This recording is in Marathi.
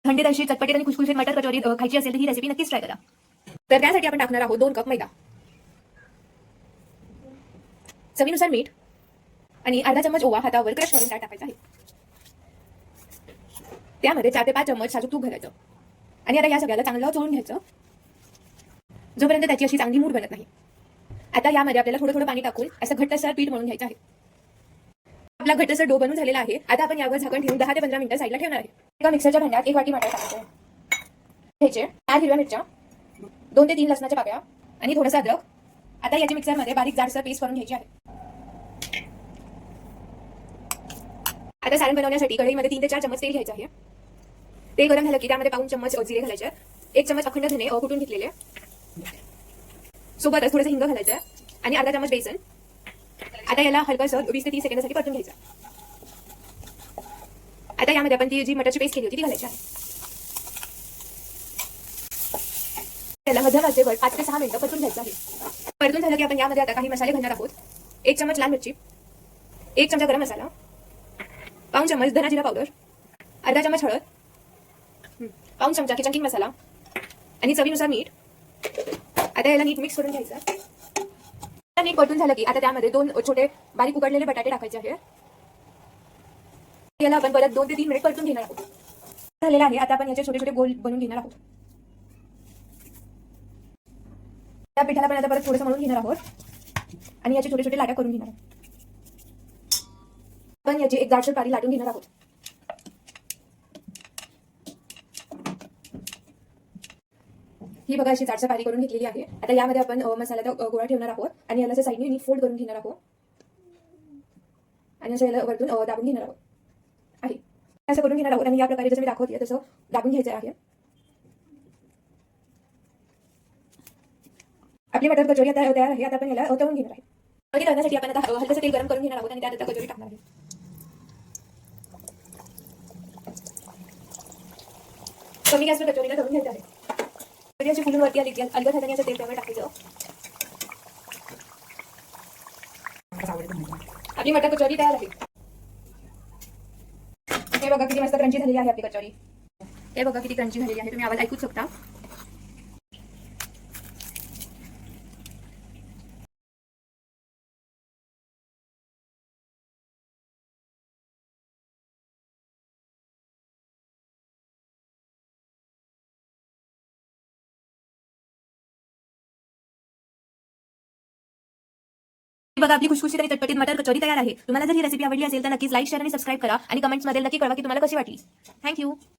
थंडीत अशी चटपटीत आणि खुशखुशीत मटर कचोरी खायची असेल तर ही रेसिपी नक्कीच ट्राय करा. तर त्यासाठी आपण टाकणार आहोत 2 कप मैदा, चवीनुसार मीठ आणि अर्धा चम्मच ओवा हातावर क्रश करून त्यात टाकायचा आहे. त्यामध्ये 4 ते 5 चम्मच साजूक तूप घालायचं आणि आता या सगळ्याला चांगलं चोळून घ्यायचं जोपर्यंत त्याची अशी चांगली मूड बनत नाही. आता यामध्ये आपल्याला थोडं थोडं पाणी टाकून असं घट्टसर पीठ मळून घ्यायचं आहे. आपला घट्टसर डो बनून झालेला आहे. आता आपण यावर झाकण ठेवून 10 ते 15 मिनिटं साईडला ठेवणार आहे. एका मिक्सरच्या भांड्यात 1 वाटी मटर टाकायचे घ्यायचे, 4 हिरव्या मिरच्या, 2 ते 3 लसणाच्या पाकळ्या आणि थोडंसं अद्रक. आता याची मिक्सरमध्ये बारीक जाडसर पेस्ट करून घ्यायची आहे. आता सारण बनवण्यासाठी कढईमध्ये 3 ते 4 चम्मच तेल घ्यायचं आहे. तेल गरम झालं की त्यामध्ये पाऊण चम्मच जिरे घालायचे, 1 चम्मच अखंड धने कुटून घेतलेले, सोबतच थोडंसं हिंग घालायचं आणि अर्धा चम्मच बेसन. आता याला हलकंसं 20 ते 30 सेकंदासाठी परतून घ्यायचं. आता यामध्ये आपण ती जी मटरची पेस्ट केली होती ती घालायची आहे. त्याला मध्यम आचेवर 5 ते 6 मिनिटं परतून घ्यायचं आहे. परतून झालं की आपण यामध्ये आता काही मसाले घालणार आहोत. 1 चम्मच लाल मिरची, 1 चमचा गरम मसाला, पाऊण चम्मच धना जिरा पावडर, अर्धा चम्मच हळद, पाऊण चमचा किचन किंग मसाला आणि चवीनुसार मीठ. आता याला नीट मिक्स करून घ्यायचं. नीट परतून झालं की आता त्यामध्ये 2 छोटे बारीक उकडलेले बटाटे टाकायचे आहे. याला आपण परत 2 ते 3 मिनिट परतून घेणार आहोत. झालेला आहे. आता आपण याचे छोटे छोटे गोल बनवून घेणार आहोत. त्या पिठाला आपण आता परत थोडंसं मळून घेणार आहोत आणि याचे छोटे छोटे लाटा करून घेणार आहोत. आपण याची एक जाडसर पारी लाटून घेणार आहोत. ही बघा अशी जाडसर पारी करून घेतलेली आहे. आता यामध्ये आपण मसाल्याचा गोळा ठेवणार आहोत आणि याला साईडने नीट फोल्ड करून घेणार आहोत आणि असं याला वरतून दाबून घेणार आहोत आहे. असं करून घेणार आहोत आणि या प्रकारे जसं मी दाखवते तसं दाबून घ्यायचं आहे. आपली मटर कचोरी आता तयार आहे. आता आपण याला तळून घेणार आहे. कढई तळण्यासाठी आपण आता हलकंसं तेल गरम करून घेणार आहोत आणि त्यात आता कचोरी टाकणार आहे. कमी गॅसवर कचोरीला तळून घ्यायचं आहे. कधी अशी फुलून वरती आली की अलगद हाताने असं तेल त्यावर टाकायचं. आपली मटर कचोरी तयार आहे. हे बघा किती मस्त क्रंची झालेली आहे आपली कचोरी. हे बघा किती क्रंची झालेली आहे. तुम्ही आवाज ऐकूच शकता. बघा आपली खुशखुशीत आणि चटपटीत मटर कचोरी तयार आहे. तुम्हाला जर ही रेसिपी आवडली असेल तर नक्कीच लाईक, शेअर आणि सबस्क्राईब करा आणि कमेंट्समध्ये नक्की कळवा की तुम्हाला कशी वाटली. थँक्यू.